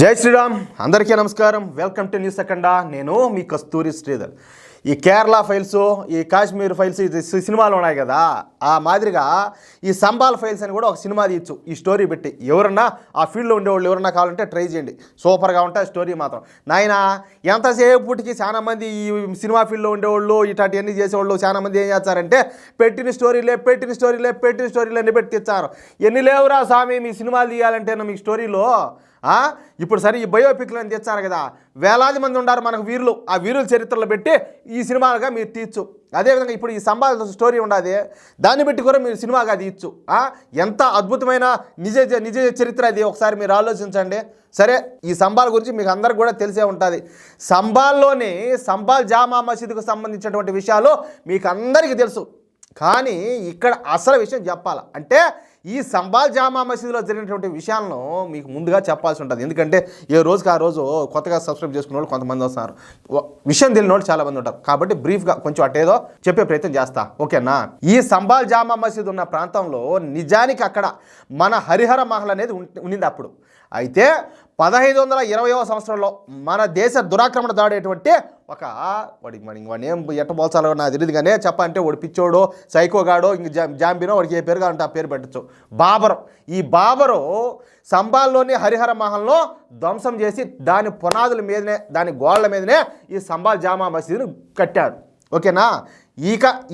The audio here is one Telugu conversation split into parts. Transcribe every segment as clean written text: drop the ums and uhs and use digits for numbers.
జై శ్రీరామ్, అందరికీ నమస్కారం. వెల్కమ్ టు న్యూస్ సెకండా. నేను మీ కస్తూరి శ్రీధర్. ఈ కేరళ ఫైల్స్, ఈ కాశ్మీర్ ఫైల్స్, ఈ సినిమాలు ఉన్నాయి కదా, ఆ మాదిరిగా ఈ సంబాల్ ఫైల్స్ అని కూడా ఒక సినిమా తీయచ్చు ఈ స్టోరీ పెట్టి. ఎవరన్నా ఆ ఫీల్డ్లో ఉండేవాళ్ళు ఎవరన్నా కావాలంటే ట్రై చేయండి, సూపర్గా ఉంటుంది స్టోరీ మాత్రం. నాయన ఎంతసేపటికి చాలామంది ఈ సినిమా ఫీల్డ్లో ఉండేవాళ్ళు ఇట్లాంటివన్నీ చేసేవాళ్ళు చాలామంది ఏం చేస్తారంటే పెట్టిన స్టోరీలే అని పెట్టి తెచ్చారు. ఎన్ని లేవురా స్వామి మీ సినిమాలు తీయాలంటే మీకు స్టోరీలో. ఇప్పుడు సరే ఈ బయోపిక్లు అని తెచ్చారు కదా, వేలాది మంది ఉన్నారు మనకు వీరులు. ఆ వీరుల చరిత్రలో పెట్టి ఈ సినిమాలుగా మీరు తీయచ్చు. అదేవిధంగా ఇప్పుడు ఈ సంబాల్ స్టోరీ ఉండదు, దాన్ని పెట్టి కూడా మీరు సినిమాగా తీయచ్చు. ఎంత అద్భుతమైన నిజ చరిత్ర అది, ఒకసారి మీరు ఆలోచించండి. సరే, ఈ సంబాల్ గురించి మీకు అందరికి కూడా తెలిసే ఉంటుంది. సంబాల్ జామా మసీదుకు సంబంధించినటువంటి విషయాలు మీకు అందరికీ తెలుసు. కానీ ఇక్కడ అసలు విషయం చెప్పాలి అంటే ఈ సంబాల్ జామా మసీదులో జరిగినటువంటి విషయాలను మీకు ముందుగా చెప్పాల్సి ఉంటుంది. ఎందుకంటే ఏ రోజుకి ఆ రోజు కొత్తగా సబ్స్క్రైబ్ చేసుకున్న వాళ్ళు కొంతమంది వస్తున్నారు, విషయం తెలియని వాళ్ళు చాలామంది ఉంటారు. కాబట్టి బ్రీఫ్గా కొంచెం అటేదో చెప్పే ప్రయత్నం చేస్తా, ఓకేనా? ఈ సంబాల్ జామా మసీదు ఉన్న ప్రాంతంలో నిజానికి అక్కడ మన హరిహర మహల్ అనేది ఉండింది అప్పుడు. అయితే 1520వ సంవత్సరంలో మన దేశ దురాక్రమణ దాడేటువంటి ఒక వాడిని ఏం ఎట్ట పోల్చాలో నాకు తెలియదు, కానీ చెప్పాలంటే వాడు పిచ్చోడో సైకోగాడో ఇంక జాంబినో వాడికి ఏ పేరుగా అంటే ఆ పేరు పెట్టచ్చు, బాబరు. ఈ బాబరు సంబాల్లోని హరిహర మహల్లో ధ్వంసం చేసి దాని పునాదుల మీదనే, దాని గోళ్ల మీదనే ఈ సంబాల్ జామా మసీదును కట్టాడు, ఓకేనా?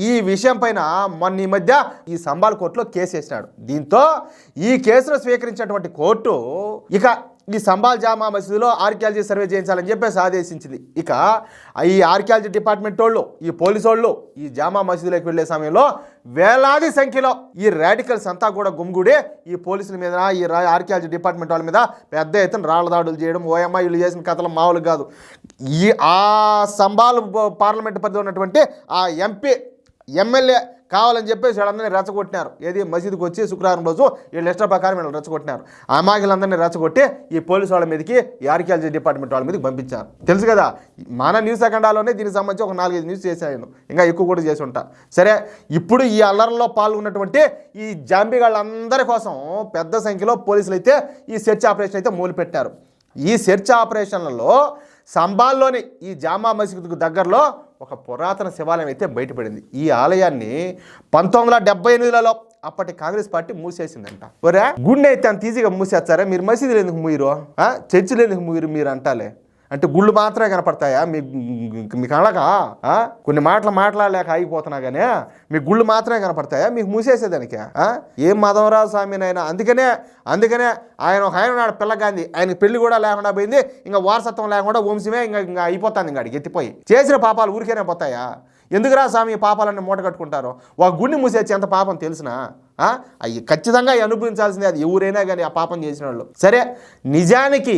ఈ విషయం పైన మొన్న ఈ మధ్య ఈ సంబాల్ కోర్టులో కేసు వేసినాడు. దీంతో ఈ కేసును స్వీకరించినటువంటి కోర్టు ఇక ఈ సంబాల్ జామా మసీదులో ఆర్కియాలజీ సర్వే చేయించాలని చెప్పేసి ఆదేశించింది. ఇక ఈ ఆర్కియాలజీ డిపార్ట్మెంట్ వాళ్ళు, ఈ పోలీసు వాళ్ళు ఈ జామా మసీదులోకి వెళ్ళే సమయంలో వేలాది సంఖ్యలో ఈ రాడికల్స్ అంతా కూడా గుమ్గుడి ఈ పోలీసుల మీద, ఈ ఆర్కియాలజీ డిపార్ట్మెంట్ వాళ్ళ మీద పెద్ద ఎత్తున రాళ్ల దాడులు చేయడం, ఓఎంఐ వీళ్ళు చేసిన కథలు మామూలు కాదు. ఆ సంబాల్ పార్లమెంట్ పరిధిలో ఉన్నటువంటి ఆ ఎంపీ ఎమ్మెల్యే కావాలని చెప్పేసి వీళ్ళందరినీ రెచ్చగొట్టినారు. ఏది మసీదుకి వచ్చి శుక్రవారం రోజు వీళ్ళు ఇష్ట ప్రకారం వీళ్ళు రెచ్చగొట్టినారు. ఆ అమాయకులందరినీ రెచ్చగొట్టి ఈ పోలీసు వాళ్ళ మీదకి, ఈ ఆర్కియాలజీ డిపార్ట్మెంట్ వాళ్ళ మీదకి పంపించారు. తెలుసు కదా, మన న్యూస్ అఖండాలోనే దీనికి సంబంధించి ఒక 4-5 న్యూస్ చేశాను, ఇంకా ఎక్కువ కూడా చేసి ఉంటా. సరే, ఇప్పుడు ఈ అల్లర్లో పాల్గొన్నటువంటి ఈ జాంబీగాళ్ళందరి కోసం పెద్ద సంఖ్యలో పోలీసులు అయితే ఈ సెర్చ్ ఆపరేషన్ అయితే మొదలుపెట్టారు. ఈ సెర్చ్ ఆపరేషన్లలో సంబాల్లోని ఈ జామా మసీదుకు దగ్గరలో ఒక పురాతన శివాలయం అయితే బయటపడింది. ఈ ఆలయాన్ని 1978లో అప్పటి కాంగ్రెస్ పార్టీ మూసేసిందంట. ఒరే, గుండె అయితే అంత ఈజీగా మూసేస్తారా మీరు? మసీదులు ఎందుకు మూయరు, చర్చిలు ఎందుకు మూయరు మీరు అంటాలే? అంటే గుళ్ళు మాత్రమే కనపడతాయా మీకు? అలాగా కొన్ని మాటలు మాట్లాడలేక ఆగిపోతున్నా కానీ మీ గుళ్ళు మాత్రమే కనపడతాయా మీకు మూసేసేదానికి? ఏం మదం రా స్వామి నాయన. అందుకనే ఆయన నాడు పిల్లగాంధీ, ఆయనకి పెళ్లి కూడా లేకుండా పోయింది, ఇంకా వారసత్వం లేకుండా వంశమే ఇంకా అయిపోతుంది, ఇంకా అడిగి ఎత్తిపోయి. చేసిన పాపాలు ఊరికేనే పోతాయా? ఎందుకురా స్వామి పాపాలన్నీ మూట కట్టుకుంటారు? ఒక గుండె మూసేసి ఎంత పాపం తెలిసినా అవి ఖచ్చితంగా అనుభవించాల్సిందే, అది ఎవరైనా కానీ ఆ పాపం చేసిన వాళ్ళు. సరే, నిజానికి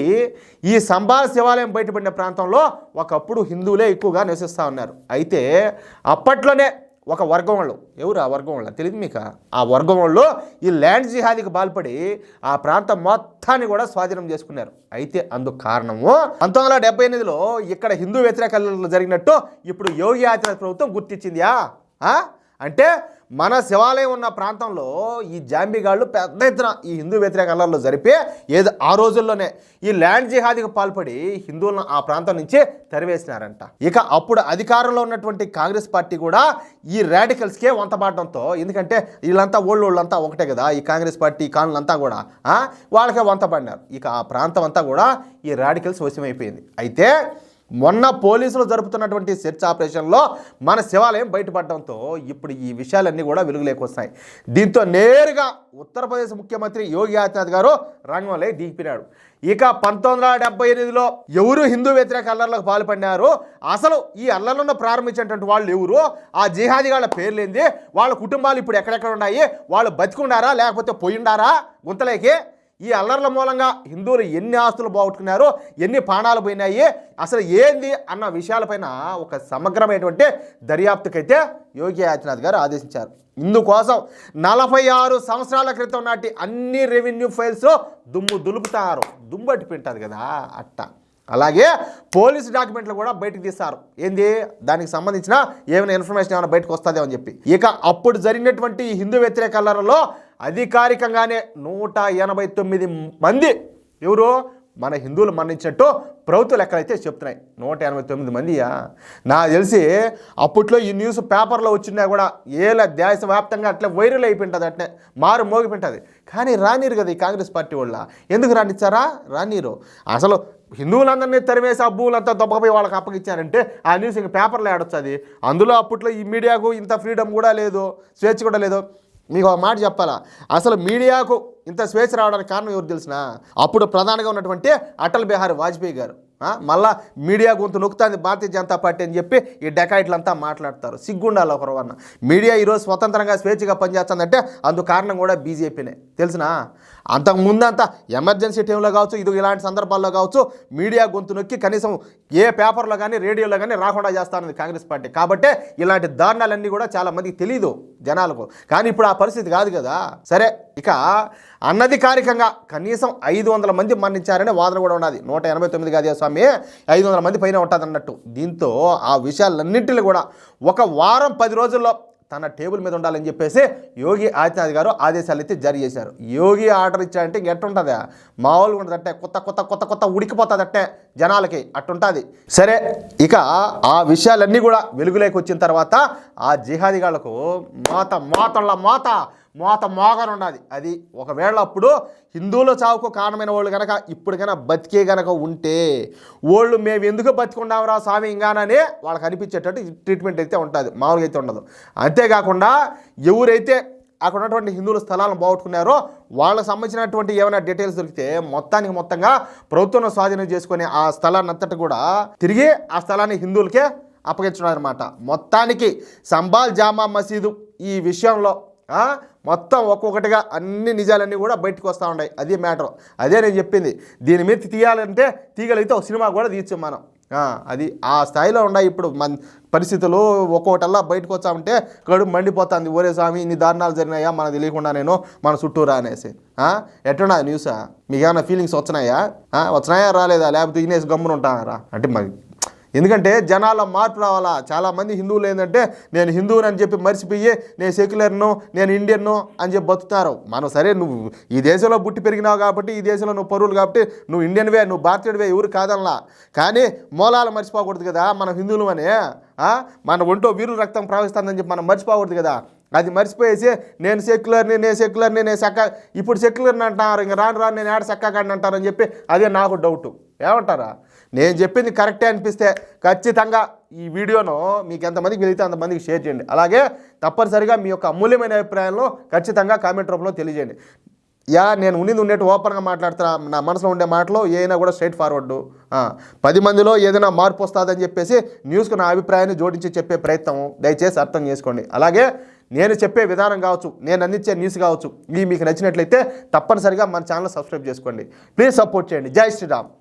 ఈ సంబాల్ శివాలయం బయటపడిన ప్రాంతంలో ఒకప్పుడు హిందువులే ఎక్కువగా నివసిస్తూ ఉన్నారు. అయితే అప్పట్లోనే ఒక వర్గం వాళ్ళు, ఎవరు ఆ వర్గం వాళ్ళు తెలియదు మీకు? ఆ వర్గం వాళ్ళు ఈ ల్యాండ్ జిహాదీకి బాల్పడి ఆ ప్రాంతం మొత్తాన్ని కూడా స్వాధీనం చేసుకున్నారు. అయితే అందుకు కారణము 1978లో ఇక్కడ హిందూ వ్యతిరేక జరిగినట్టు ఇప్పుడు యోగి ఆదిత్యనాథ్ ప్రభుత్వం గుర్తించిందియా. అంటే మన శివాలయం ఉన్న ప్రాంతంలో ఈ జాంబీగాళ్ళు పెద్ద ఎత్తున ఈ హిందూ వ్యతిరేక అల్లర్లు జరిపి ఏదో ఆ రోజుల్లోనే ఈ ల్యాండ్ జిహాదీకి పాల్పడి హిందువులను ఆ ప్రాంతం నుంచి తరివేసినారంట. ఇక అప్పుడు అధికారంలో ఉన్నటువంటి కాంగ్రెస్ పార్టీ కూడా ఈ రాడికల్స్కే వంతపాడడంతో, ఎందుకంటే వీళ్ళంతా వాళ్ళంతా ఒకటే కదా, ఈ కాంగ్రెస్ పార్టీ కానులంతా కూడా వాళ్ళకే వంతపడినారు. ఇక ఆ ప్రాంతం అంతా కూడా ఈ రాడికల్స్ వశమైపోయింది. అయితే మొన్న పోలీసులు జరుపుతున్నటువంటి సెర్చ్ ఆపరేషన్లో మన శివాలయం బయటపడడంతో ఇప్పుడు ఈ విషయాలన్నీ కూడా వెలుగులోకి వస్తాయి. దీంతో నేరుగా ఉత్తరప్రదేశ్ ముఖ్యమంత్రి యోగి ఆదిత్యనాథ్ గారు రంగంలో దిగిపోయాడు. ఇక 1978లో ఎవరు హిందూ వ్యతిరేక అల్లర్లకు పాల్పడినారు, అసలు ఈ అల్లర్లను ప్రారంభించినటువంటి వాళ్ళు ఎవరు, ఆ జిహాదీగాళ్ళ పేర్లేంది, వాళ్ళ కుటుంబాలు ఇప్పుడు ఎక్కడెక్కడ ఉన్నాయి, వాళ్ళు బతికుండారా లేకపోతే పోయిండారా గుంతలేకి, ఈ అల్లర్ల మూలంగా హిందువులు ఎన్ని ఆస్తులు పోగొట్టుకున్నారు, ఎన్ని ప్రాణాలు పోయినాయి, అసలు ఏంది అన్న విషయాలపైన ఒక సమగ్రమైనటువంటి దర్యాప్తుకైతే యోగి ఆదిత్యనాథ్ గారు ఆదేశించారు. ఇందుకోసం 46 సంవత్సరాల క్రితం నాటి అన్ని రెవెన్యూ ఫైల్స్ దులుపుతారు, దుమ్మటి పెట్టారు కదా అట్ట. అలాగే పోలీసు డాక్యుమెంట్లు కూడా బయటకు తీస్తారు. ఏంది దానికి సంబంధించిన ఏమైనా ఇన్ఫర్మేషన్ ఏమైనా బయటకు వస్తుందేమో అని చెప్పి. ఇక అప్పుడు జరిగినటువంటి హిందూ వ్యతిరేక అల్లర్లలో అధికారికంగానే 189 మంది ఎవరు మన హిందువులు మరణించినట్టు ప్రభుత్వ లెక్కలైతే చెప్తున్నాయి. 189 మందియా? నాకు తెలిసి అప్పట్లో ఈ న్యూస్ పేపర్లో వచ్చినా కూడా దేశ వ్యాప్తంగా అట్లా వైరల్ అయిపోయింటుంది, అట్లే మారు మోగిపోయింటుంది. కానీ రానిరు కదా ఈ కాంగ్రెస్ పార్టీ వాళ్ళ. ఎందుకు రానిచ్చారా? రానిరు. అసలు హిందువులందరినీ తరిమేసి అబ్బులంతా దొబ్బపోయి వాళ్ళకి అప్పగిచ్చారంటే ఆ న్యూస్ ఇంక పేపర్లో ఆడొచ్చు. అందులో అప్పట్లో ఈ మీడియాకు ఇంత ఫ్రీడమ్ కూడా లేదు, స్వేచ్ఛ కూడా లేదు. మీకు ఒక మాట చెప్పాలా, అసలు మీడియాకు ఇంత స్వేచ్ఛ రావడానికి కారణం ఎవరు తెలిసిన? అప్పుడు ప్రధానిగా ఉన్నటువంటి అటల్ బిహారీ వాజ్పేయి గారు. మళ్ళా మీడియా గొంతు నొక్కుతుంది భారతీయ జనతా పార్టీ అని చెప్పి ఈ డెకాయిట్లంతా మాట్లాడతారు. సిగ్గుండాలి ఒకరు అన్న. మీడియా ఈరోజు స్వతంత్రంగా స్వేచ్ఛగా పనిచేస్తుందంటే అందుకు కారణం కూడా బీజేపీనే తెలిసినా. అంతకుముందంతా ఎమర్జెన్సీ టైంలో కావచ్చు, ఇది ఇలాంటి సందర్భాల్లో కావచ్చు, మీడియా గొంతు నొక్కి కనీసం ఏ పేపర్లో కానీ రేడియోలో కానీ రాకుండా చేస్తానది కాంగ్రెస్ పార్టీ. కాబట్టే ఇలాంటి దారుణాలన్నీ కూడా చాలామందికి తెలియదు జనాలకు. కానీ ఇప్పుడు ఆ పరిస్థితి కాదు కదా. సరే, ఇక అనధికారికంగా కనీసం 500 మంది మరణించారనే వాదన కూడా ఉన్నది. 189 కాదే స్వామి, 500 మంది పైన ఉంటుంది అన్నట్టు. దీంతో ఆ విషయాలన్నింటినీ కూడా ఒక వారం 10 రోజుల్లో తన టేబుల్ మీద ఉండాలని చెప్పేసి యోగి ఆదిత్యనాథ్ గారు ఆదేశాలు అయితే జారీ చేశారు. యోగి ఆర్డర్ ఇచ్చారంటే ఇంకెట్టుంటుందా? మామూలుగా ఉంటుంది అట్టే, కొత్త ఉడికిపోతుంది అట్టే జనాలకి, అట్టుంటుంది. సరే, ఇక ఆ విషయాలన్నీ కూడా వెలుగులోకి వచ్చిన తర్వాత ఆ జిహాదీగాళ్లకు మోత మోగనున్నది. అది ఒకవేళ అప్పుడు హిందువుల చావుకు కారణమైన వాళ్ళు కనుక ఇప్పటికైనా బతికే కనుక ఉంటే వాళ్ళు మేము ఎందుకు బతికున్నావురా స్వామి ఇంగానని వాళ్ళకి అనిపించేటట్టు ట్రీట్మెంట్ అయితే ఉంటుంది, మామూలుగా అయితే ఉండదు. అంతేకాకుండా ఎవరైతే అక్కడ ఉన్నటువంటి హిందువుల స్థలాలను పోగొట్టుకున్నారో వాళ్ళకి సంబంధించినటువంటి ఏమైనా డీటెయిల్స్ దొరికితే మొత్తంగా ప్రభుత్వం స్వాధీనం చేసుకునే ఆ స్థలాన్ని అంతటి కూడా తిరిగి ఆ స్థలాన్ని హిందువులకే అప్పగించడం అనమాట. మొత్తానికి సంబాల్ జామా మసీదు ఈ విషయంలో మొత్తం ఒక్కొక్కటిగా అన్ని నిజాలన్నీ కూడా బయటకు వస్తూ ఉన్నాయి. అది మ్యాటర్. అదే నేను చెప్పింది. దీని మీద తీయాలంటే తీగలైతే ఒక సినిమా కూడా తీర్చాం మనం. అది ఆ స్థాయిలో ఉన్నాయి ఇప్పుడు మన పరిస్థితులు. ఒక్కొక్కటల్లా బయటకు వచ్చామంటే కడుపు మండిపోతుంది. ఓరే స్వామి ఇన్ని దారుణాలు జరిగినాయా మనకు తెలియకుండా నేను మన చుట్టూరా అనేసి. ఎట్టున్నా న్యూసా? మీకు ఏమైనా ఫీలింగ్స్ వచ్చినాయా రాలేదా? లేకపోతే ఇనేసి గమ్మున ఉంటారా? అంటే మరి ఎందుకంటే జనాల మార్పు రావాలా. చాలామంది హిందువులు ఏంటంటే నేను హిందువుని అని చెప్పి మర్చిపోయి నేను సెక్యులర్ను, నేను ఇండియన్ను అని చెప్పి బతుకుతున్నారు. మనం సరే నువ్వు ఈ దేశంలో పుట్టి పెరిగినావు కాబట్టి, ఈ దేశంలో నువ్వు పరువులు కాబట్టి నువ్వు ఇండియన్వే, నువ్వు భారతీయుడివే, ఎవరు కాదనలా. కానీ మూలాలు మర్చిపోకూడదు కదా మనం హిందువులు అని. మన ఒంటో వీరుల రక్తం ప్రవహిస్తుందని చెప్పి మనం మర్చిపోకూడదు కదా. అది మర్చిపోయేసి నేను సెక్యులర్ని నేను ఇప్పుడు సెక్యులర్ని అంటున్నారు, ఇంకా రాను నేను ఏడ సెక్కాగాడిని అంటారని చెప్పి అదే నాకు డౌటు. ఏమంటారా? నేను చెప్పింది కరెక్టే అనిపిస్తే ఖచ్చితంగా ఈ వీడియోను మీకు ఎంతమందికి వెళితే అంతమందికి షేర్ చేయండి. అలాగే తప్పనిసరిగా మీ యొక్క అమూల్యమైన అభిప్రాయాలను ఖచ్చితంగా కామెంట్ రూపంలో తెలియజేయండి. నేను ఉన్నట్టు ఓపెన్గా మాట్లాడుతున్నా. నా మనసులో ఉండే మాటలు ఏదైనా కూడా స్ట్రైట్ ఫార్వర్డ్. 10 మందిలో ఏదైనా మార్పు వస్తుందని చెప్పేసి న్యూస్కు నా అభిప్రాయాన్ని జోడించి చెప్పే ప్రయత్నం దయచేసి అర్థం చేసుకోండి. అలాగే నేను చెప్పే విధానం కావచ్చు, నేను అందించే న్యూస్ కావచ్చు, మీకు నచ్చినట్లయితే తప్పనిసరిగా మన ఛానల్ సబ్స్క్రైబ్ చేసుకోండి. ప్లీజ్ సపోర్ట్ చేయండి. జై శ్రీరామ్.